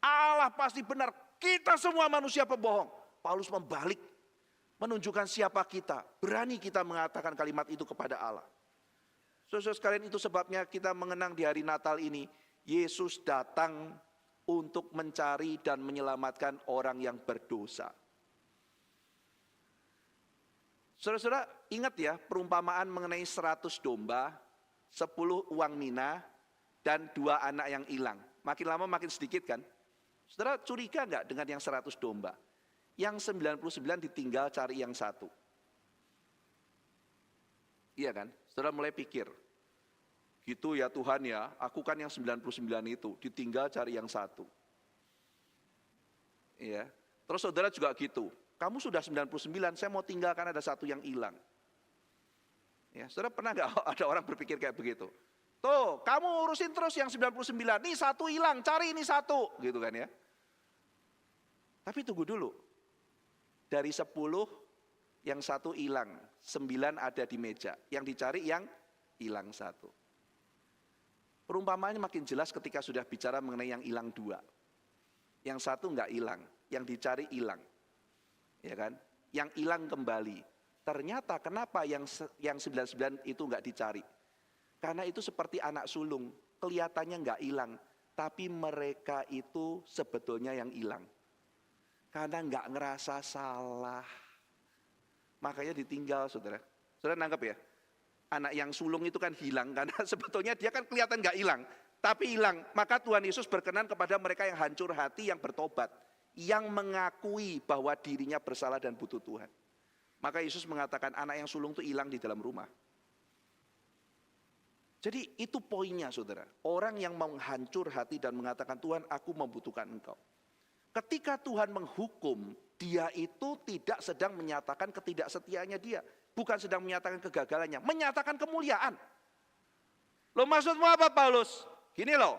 Allah pasti benar, kita semua manusia pembohong. Paulus membalik, menunjukkan siapa kita. Berani kita mengatakan kalimat itu kepada Allah. Saudara sekalian, itu sebabnya kita mengenang di hari Natal ini, Yesus datang untuk mencari dan menyelamatkan orang yang berdosa. Saudara-saudara, ingat ya perumpamaan mengenai 100 domba, 10 uang mina, dan 2 anak yang hilang. Makin lama makin sedikit kan? Saudara curiga enggak dengan yang 100 domba? Yang 99 ditinggal cari yang 1. Iya kan? Saudara mulai pikir, gitu ya Tuhan ya, aku kan yang 99 itu, ditinggal cari yang 1. Iya. Terus saudara juga gitu, kamu sudah 99, saya mau tinggalkan ada 1 yang hilang. Ya, saudara pernah nggak ada orang berpikir kayak begitu? Tuh, kamu urusin terus yang 99, nih satu hilang, cari ini satu, gitu kan ya. Tapi tunggu dulu, dari 10, yang satu hilang, 9 ada di meja, yang dicari yang hilang satu. Perumpamaannya makin jelas ketika sudah bicara mengenai yang hilang 2. Yang satu nggak hilang, yang dicari hilang. Ya kan? Yang hilang kembali. Ternyata kenapa yang 99 itu nggak dicari? Karena itu seperti anak sulung, kelihatannya nggak hilang, tapi mereka itu sebetulnya yang hilang. Karena nggak ngerasa salah, makanya ditinggal, saudara. Saudara nangkep ya? Anak yang sulung itu kan hilang, karena sebetulnya dia kan kelihatan nggak hilang, tapi hilang. Maka Tuhan Yesus berkenan kepada mereka yang hancur hati, yang bertobat, yang mengakui bahwa dirinya bersalah dan butuh Tuhan. Maka Yesus mengatakan anak yang sulung itu hilang di dalam rumah. Jadi itu poinnya, saudara. Orang yang menghancur hati dan mengatakan, Tuhan aku membutuhkan engkau. Ketika Tuhan menghukum, dia itu tidak sedang menyatakan ketidaksetiaannya dia. Bukan sedang menyatakan kegagalannya, menyatakan kemuliaan. Loh maksudmu apa Paulus? Gini loh,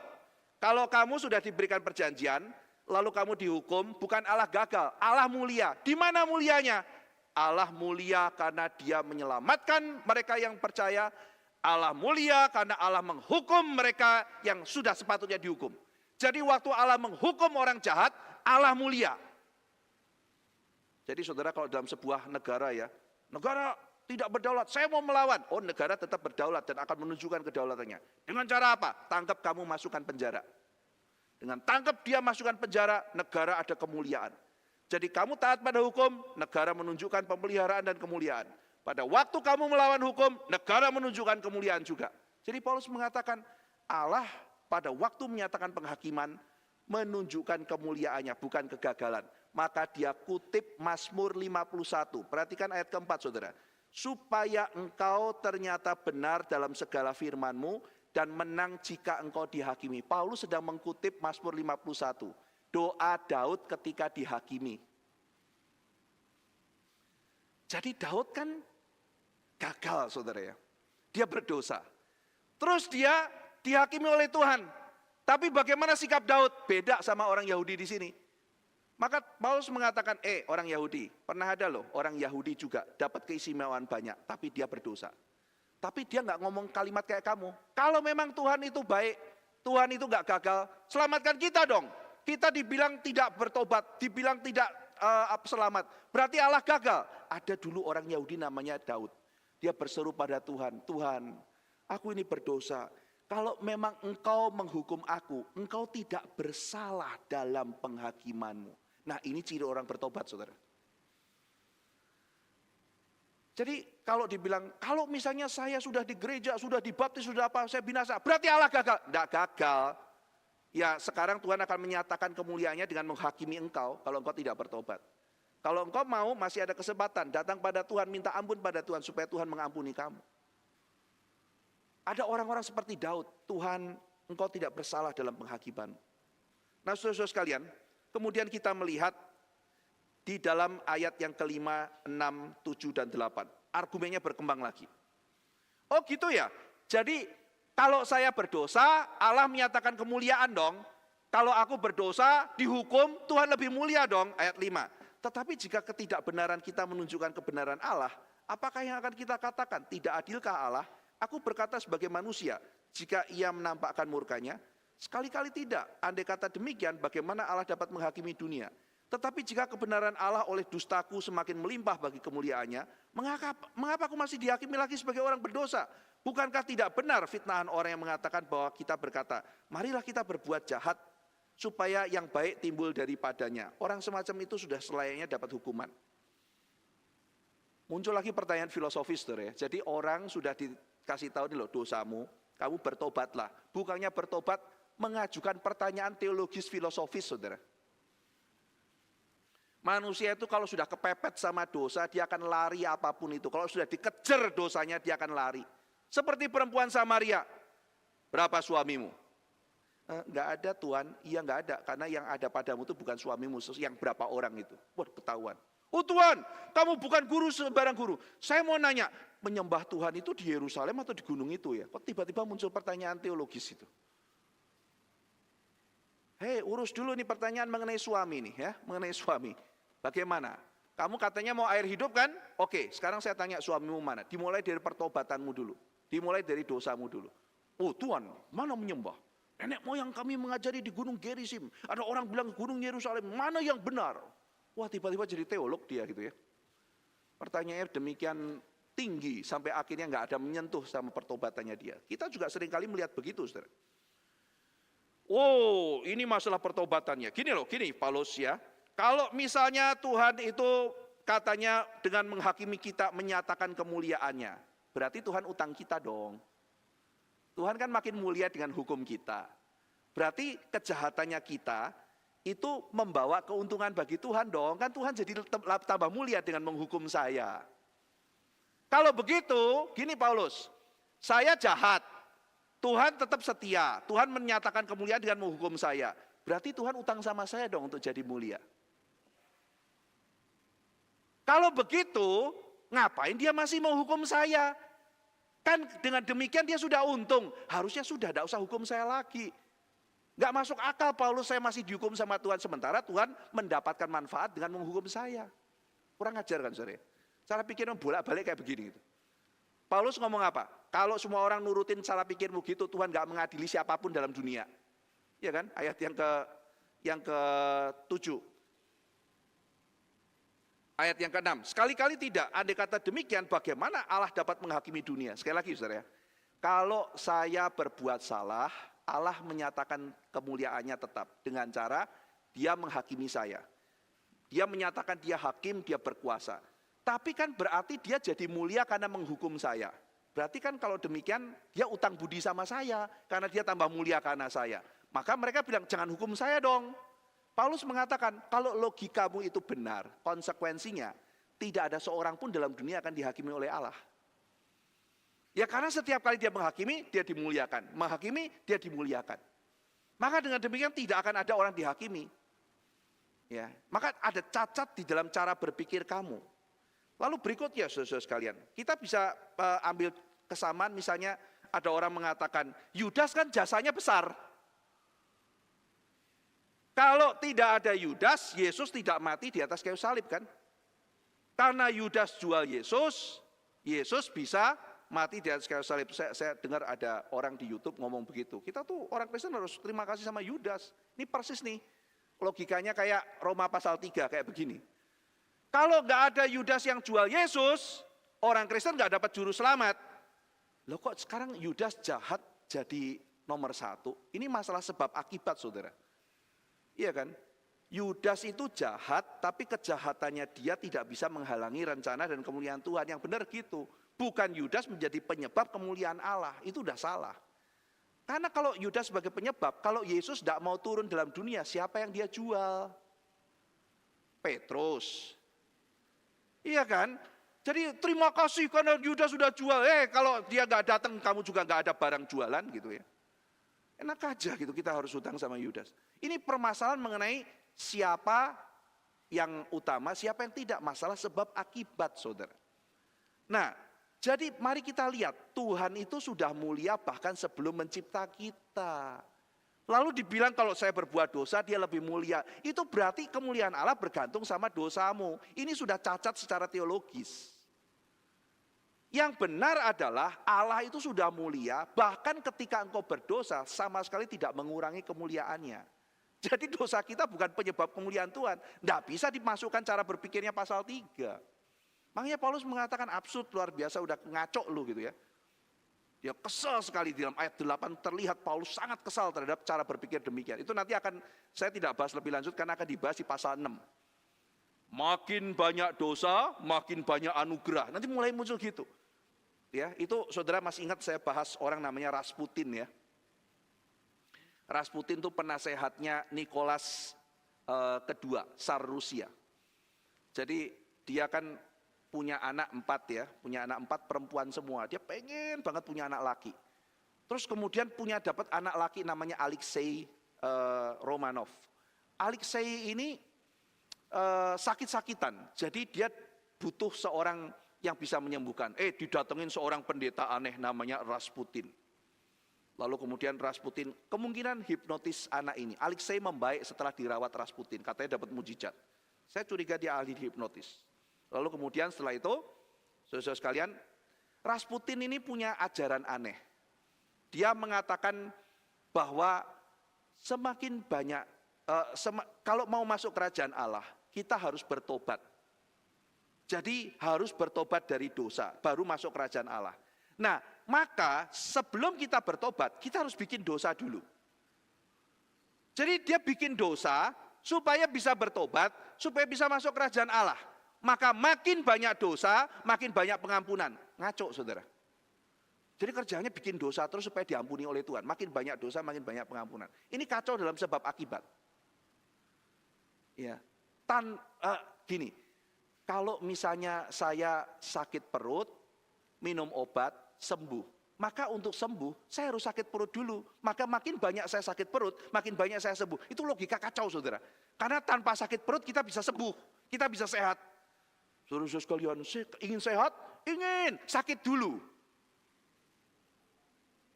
kalau kamu sudah diberikan perjanjian, lalu kamu dihukum, bukan Allah gagal, Allah mulia. Di mana mulianya? Allah mulia karena dia menyelamatkan mereka yang percaya. Allah mulia karena Allah menghukum mereka yang sudah sepatutnya dihukum. Jadi waktu Allah menghukum orang jahat, Allah mulia. Jadi saudara kalau dalam sebuah negara ya, negara tidak berdaulat, saya mau melawan. Oh negara tetap berdaulat dan akan menunjukkan kedaulatannya. Dengan cara apa? Tangkap kamu masukkan penjara. Dengan tangkap dia masukkan penjara, negara ada kemuliaan. Jadi kamu taat pada hukum, negara menunjukkan pemeliharaan dan kemuliaan. Pada waktu kamu melawan hukum, negara menunjukkan kemuliaan juga. Jadi Paulus mengatakan Allah pada waktu menyatakan penghakiman menunjukkan kemuliaannya, bukan kegagalan. Maka dia kutip Mazmur 51. Perhatikan ayat keempat saudara. Supaya engkau ternyata benar dalam segala firman-Mu dan menang jika engkau dihakimi. Paulus sedang mengkutip Mazmur 51. Doa Daud ketika dihakimi. Jadi Daud kan gagal saudara ya. Dia berdosa. Terus dia dihakimi oleh Tuhan. Tapi bagaimana sikap Daud? Beda sama orang Yahudi di sini. Maka Paulus mengatakan, orang Yahudi, pernah ada loh orang Yahudi juga dapat keistimewaan banyak, tapi dia berdosa. Tapi dia nggak ngomong kalimat kayak kamu. Kalau memang Tuhan itu baik, Tuhan itu nggak gagal, selamatkan kita dong. Kita dibilang tidak bertobat, dibilang tidak selamat. Berarti Allah gagal. Ada dulu orang Yahudi namanya Daud. Dia berseru pada Tuhan, Tuhan, aku ini berdosa. Kalau memang engkau menghukum aku, engkau tidak bersalah dalam penghakimanmu. Nah ini ciri orang bertobat saudara. Jadi kalau dibilang, kalau misalnya saya sudah di gereja, sudah dibaptis, sudah apa, saya binasa. Berarti Allah gagal. Tidak gagal. Ya sekarang Tuhan akan menyatakan kemuliaannya dengan menghakimi engkau kalau engkau tidak bertobat. Kalau engkau mau masih ada kesempatan datang pada Tuhan, minta ampun pada Tuhan supaya Tuhan mengampuni kamu. Ada orang-orang seperti Daud, Tuhan engkau tidak bersalah dalam penghakiman. Nah saudara-saudara sekalian, kemudian kita melihat di dalam ayat yang kelima, 6, 7, dan 8. Argumennya berkembang lagi. Oh gitu ya, jadi kalau saya berdosa, Allah menyatakan kemuliaan dong. Kalau aku berdosa, dihukum, Tuhan lebih mulia dong, ayat 5. Tetapi jika ketidakbenaran kita menunjukkan kebenaran Allah, apakah yang akan kita katakan? Tidak adilkah Allah? Aku berkata sebagai manusia, jika ia menampakkan murkanya, sekali-kali tidak. Andai kata demikian, bagaimana Allah dapat menghakimi dunia? Tetapi jika kebenaran Allah oleh dustaku semakin melimpah bagi kemuliaannya, mengapa aku masih dihakimi lagi sebagai orang berdosa? Bukankah tidak benar fitnahan orang yang mengatakan bahwa kita berkata, marilah kita berbuat jahat, supaya yang baik timbul daripadanya. Orang semacam itu sudah selayaknya dapat hukuman. Muncul lagi pertanyaan filosofis, saudara ya. Jadi orang sudah dikasih tahu nih loh, dosamu, kamu bertobatlah. Bukannya bertobat, mengajukan pertanyaan teologis filosofis, saudara. Manusia itu kalau sudah kepepet sama dosa, dia akan lari apapun itu. Kalau sudah dikejar dosanya, dia akan lari. Seperti perempuan Samaria. Berapa suamimu? Enggak ada Tuhan, iya enggak ada. Karena yang ada padamu itu bukan suamimu, yang berapa orang itu. Wah ketahuan. Oh Tuhan, kamu bukan guru sembarang guru. Saya mau nanya, menyembah Tuhan itu di Yerusalem atau di gunung itu ya? Kok tiba-tiba muncul pertanyaan teologis itu? Hei, urus dulu nih pertanyaan mengenai suami nih ya, mengenai suami. Bagaimana? Kamu katanya mau air hidup kan? Oke, sekarang saya tanya suamimu mana? Dimulai dari pertobatanmu dulu. Dimulai dari dosamu dulu. Oh Tuhan, mana menyembah? Nenek moyang kami mengajari di Gunung Gerizim. Ada orang bilang Gunung Yerusalem, mana yang benar? Wah, tiba-tiba jadi teolog dia gitu ya. Pertanyaannya demikian tinggi sampai akhirnya nggak ada menyentuh sama pertobatannya dia. Kita juga seringkali melihat begitu, saudara. Oh, ini masalah pertobatannya. Gini loh, gini Paulus ya. Kalau misalnya Tuhan itu katanya dengan menghakimi kita menyatakan kemuliaannya, berarti Tuhan utang kita dong. Tuhan kan makin mulia dengan hukum kita. Berarti kejahatannya kita itu membawa keuntungan bagi Tuhan dong. Kan Tuhan jadi tambah mulia dengan menghukum saya. Kalau begitu, gini Paulus, saya jahat. Tuhan tetap setia. Tuhan menyatakan kemuliaan dengan menghukum saya. Berarti Tuhan utang sama saya dong untuk jadi mulia. Kalau begitu, ngapain dia masih menghukum saya? Kan dengan demikian dia sudah untung. Harusnya sudah tidak usah hukum saya lagi. Gak masuk akal Paulus saya masih dihukum sama Tuhan. Sementara Tuhan mendapatkan manfaat dengan menghukum saya. Kurang ajar kan saudara? Cara pikirnya bolak-balik kayak begini gitu. Paulus ngomong apa? Kalau semua orang nurutin cara pikirmu gitu, Tuhan gak mengadili siapapun dalam dunia. Ya kan? Ayat yang ke-7. Ayat yang ke-6. Sekali-kali tidak. Andai kata demikian, bagaimana Allah dapat menghakimi dunia? Sekali lagi saudara ya. Kalau saya berbuat salah, Allah menyatakan kemuliaannya tetap. Dengan cara dia menghakimi saya. Dia menyatakan dia hakim, dia berkuasa. Tapi kan berarti dia jadi mulia karena menghukum saya. Berarti kan kalau demikian dia utang budi sama saya. Karena dia tambah mulia karena saya. Maka mereka bilang jangan hukum saya dong. Paulus mengatakan kalau logikamu itu benar, konsekuensinya tidak ada seorang pun dalam dunia akan dihakimi oleh Allah. Ya karena setiap kali dia menghakimi, dia dimuliakan. Menghakimi, dia dimuliakan. Maka dengan demikian tidak akan ada orang dihakimi. Ya, maka ada cacat di dalam cara berpikir kamu. Lalu berikutnya saudara sekalian, kita bisa ambil kesamaan misalnya ada orang mengatakan, Yudas kan jasanya besar. Kalau tidak ada Yudas, Yesus tidak mati di atas kayu salib kan? Karena Yudas jual Yesus, Yesus bisa mati di atas kayu salib. Saya dengar ada orang di YouTube ngomong begitu. Kita tuh orang Kristen harus terima kasih sama Yudas. Ini persis nih, logikanya kayak Roma pasal 3 kayak begini. Kalau nggak ada Yudas yang jual Yesus, orang Kristen nggak dapat juru selamat. Loh kok sekarang Yudas jahat jadi nomor 1? Ini masalah sebab akibat saudara. Iya kan? Yudas itu jahat, tapi kejahatannya dia tidak bisa menghalangi rencana dan kemuliaan Tuhan. Yang benar gitu. Bukan Yudas menjadi penyebab kemuliaan Allah. Itu udah salah. Karena kalau Yudas sebagai penyebab, kalau Yesus tidak mau turun dalam dunia, siapa yang dia jual? Petrus. Iya kan? Jadi terima kasih karena Yudas sudah jual. Kalau dia nggak datang, kamu juga nggak ada barang jualan gitu ya. Enak aja gitu kita harus hutang sama Yudas. Ini permasalahan mengenai siapa yang utama, siapa yang tidak. Masalah sebab akibat saudara. Nah, jadi mari kita lihat Tuhan itu sudah mulia bahkan sebelum mencipta kita. Lalu dibilang kalau saya berbuat dosa dia lebih mulia. Itu berarti kemuliaan Allah bergantung sama dosamu. Ini sudah cacat secara teologis. Yang benar adalah Allah itu sudah mulia, bahkan ketika engkau berdosa sama sekali tidak mengurangi kemuliaannya. Jadi dosa kita bukan penyebab kemuliaan Tuhan. Tidak bisa dimasukkan cara berpikirnya pasal 3. Makanya Paulus mengatakan absurd luar biasa, udah ngaco lu gitu ya. Dia kesal sekali di dalam ayat 8 terlihat Paulus sangat kesal terhadap cara berpikir demikian. Itu nanti saya tidak bahas lebih lanjut karena akan dibahas di pasal 6. Makin banyak dosa, makin banyak anugerah. Nanti mulai muncul gitu. Ya, itu saudara masih ingat saya bahas orang namanya Rasputin ya. Rasputin itu penasehatnya Nicholas kedua, Tsar Rusia. Jadi dia kan punya anak 4 ya, punya anak 4 perempuan semua. Dia pengen banget punya anak laki. Terus kemudian dapat anak laki namanya Alexei Romanov. Alexei ini sakit-sakitan. Jadi dia butuh seorang yang bisa menyembuhkan. Didatengin seorang pendeta aneh namanya Rasputin. Lalu kemudian Rasputin kemungkinan hipnotis anak ini. Alexei membaik setelah dirawat Rasputin, katanya dapat mujizat. Saya curiga dia ahli hipnotis. Lalu kemudian setelah itu, saudara sekalian, Rasputin ini punya ajaran aneh. Dia mengatakan bahwa semakin banyak, kalau mau masuk kerajaan Allah, kita harus bertobat. Jadi harus bertobat dari dosa, baru masuk kerajaan Allah. Nah, maka sebelum kita bertobat, kita harus bikin dosa dulu. Jadi dia bikin dosa supaya bisa bertobat, supaya bisa masuk kerajaan Allah. Maka makin banyak dosa, makin banyak pengampunan. Ngaco, saudara. Jadi kerjanya bikin dosa terus supaya diampuni oleh Tuhan. Makin banyak dosa, makin banyak pengampunan. Ini kacau dalam sebab akibat. Ya, gini. Kalau misalnya saya sakit perut, minum obat, sembuh. Maka untuk sembuh, saya harus sakit perut dulu. Maka makin banyak saya sakit perut, makin banyak saya sembuh. Itu logika kacau, saudara. Karena tanpa sakit perut kita bisa sembuh, kita bisa sehat. Saudara sekalian, ingin sehat? Ingin, sakit dulu.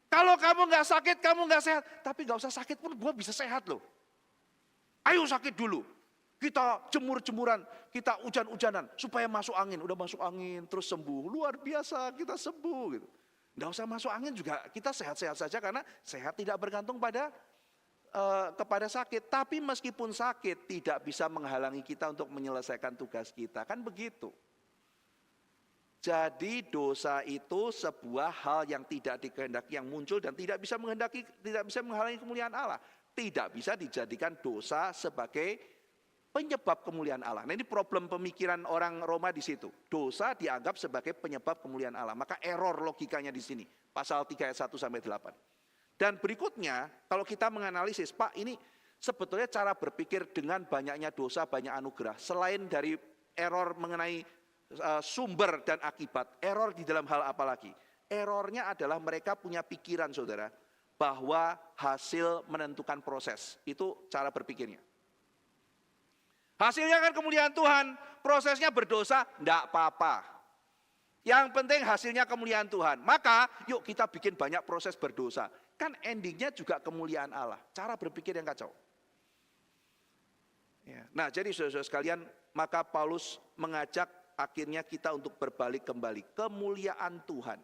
Kalau kamu nggak sakit, kamu nggak sehat. Tapi nggak usah sakit pun, gua bisa sehat loh. Ayo sakit dulu. Kita jemur-jemuran, kita hujan-hujanan supaya masuk angin. Udah masuk angin terus sembuh. Luar biasa kita sembuh gitu. Nggak usah masuk angin juga kita sehat-sehat saja karena sehat tidak bergantung kepada sakit. Tapi meskipun sakit tidak bisa menghalangi kita untuk menyelesaikan tugas kita. Kan begitu. Jadi dosa itu sebuah hal yang tidak dikehendaki yang muncul dan tidak bisa menghalangi kemuliaan Allah. Tidak bisa dijadikan dosa sebagai penyebab kemuliaan Allah. Nah, ini problem pemikiran orang Roma di situ. Dosa dianggap sebagai penyebab kemuliaan Allah. Maka error logikanya di sini. Pasal 3 ayat 1 sampai 8. Dan berikutnya, kalau kita menganalisis, Pak, ini sebetulnya cara berpikir dengan banyaknya dosa, banyak anugerah. Selain dari error mengenai sumber dan akibat, error di dalam hal apa lagi? Errornya adalah mereka punya pikiran, saudara, bahwa hasil menentukan proses. Itu cara berpikirnya. Hasilnya kan kemuliaan Tuhan, prosesnya berdosa, enggak apa-apa. Yang penting hasilnya kemuliaan Tuhan. Maka yuk kita bikin banyak proses berdosa. Kan endingnya juga kemuliaan Allah. Cara berpikir yang kacau. Ya. Nah, jadi saudara-saudara sekalian, maka Paulus mengajak akhirnya kita untuk berbalik kembali. Kemuliaan Tuhan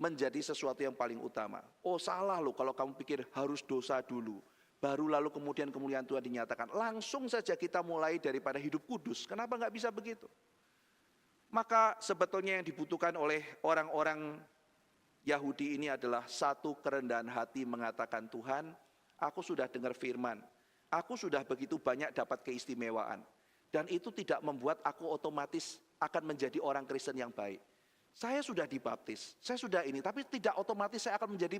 menjadi sesuatu yang paling utama. Oh, salah loh kalau kamu pikir harus dosa dulu. Baru lalu kemudian kemuliaan Tuhan dinyatakan. Langsung saja kita mulai daripada hidup kudus. Kenapa nggak bisa begitu? Maka sebetulnya yang dibutuhkan oleh orang-orang Yahudi ini adalah satu kerendahan hati mengatakan, Tuhan, aku sudah dengar firman. Aku sudah begitu banyak dapat keistimewaan. Dan itu tidak membuat aku otomatis akan menjadi orang Kristen yang baik. Saya sudah dibaptis, saya sudah ini. Tapi tidak otomatis saya akan menjadi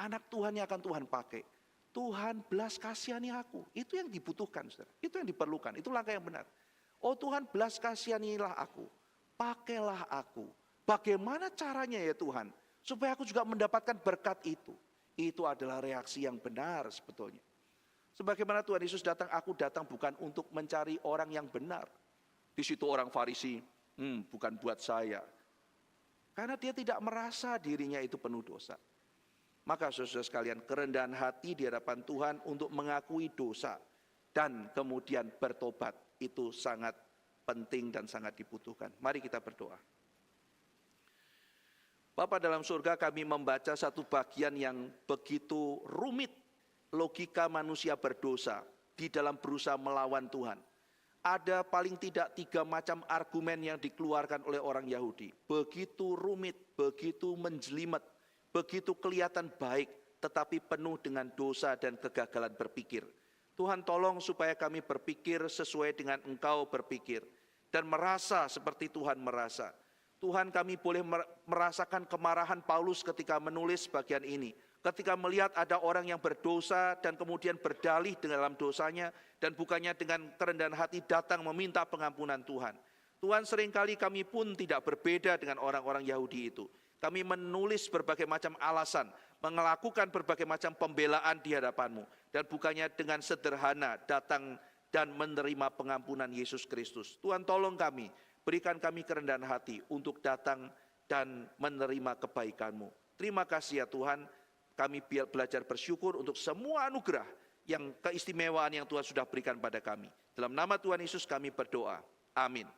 anak Tuhan yang akan Tuhan pakai. Tuhan belas kasihani aku. Itu yang dibutuhkan, saudara. Itu yang diperlukan. Itu langkah yang benar. Oh Tuhan, belas kasihanilah aku. Pakailah aku. Bagaimana caranya ya Tuhan? Supaya aku juga mendapatkan berkat itu. Itu adalah reaksi yang benar sebetulnya. Sebagaimana Tuhan Yesus datang, aku datang bukan untuk mencari orang yang benar. Di situ orang Farisi, bukan buat saya. Karena dia tidak merasa dirinya itu penuh dosa. Maka saudara sekalian, kerendahan hati di hadapan Tuhan untuk mengakui dosa dan kemudian bertobat itu sangat penting dan sangat dibutuhkan. Mari kita berdoa. Bapa dalam surga, kami membaca satu bagian yang begitu rumit, logika manusia berdosa di dalam berusaha melawan Tuhan. Ada paling tidak 3 macam argumen yang dikeluarkan oleh orang Yahudi. Begitu rumit, begitu menjelimet. Begitu kelihatan baik, tetapi penuh dengan dosa dan kegagalan berpikir. Tuhan tolong supaya kami berpikir sesuai dengan Engkau berpikir. Dan merasa seperti Tuhan merasa. Tuhan, kami boleh merasakan kemarahan Paulus ketika menulis bagian ini. Ketika melihat ada orang yang berdosa dan kemudian berdalih dalam dosanya. Dan bukannya dengan kerendahan hati datang meminta pengampunan Tuhan. Tuhan, seringkali kami pun tidak berbeda dengan orang-orang Yahudi itu. Kami menulis berbagai macam alasan, melakukan berbagai macam pembelaan di hadapan-Mu. Dan bukannya dengan sederhana datang dan menerima pengampunan Yesus Kristus. Tuhan tolong kami, berikan kami kerendahan hati untuk datang dan menerima kebaikan-Mu. Terima kasih ya Tuhan, kami belajar bersyukur untuk semua anugerah yang keistimewaan yang Tuhan sudah berikan pada kami. Dalam nama Tuhan Yesus kami berdoa. Amin.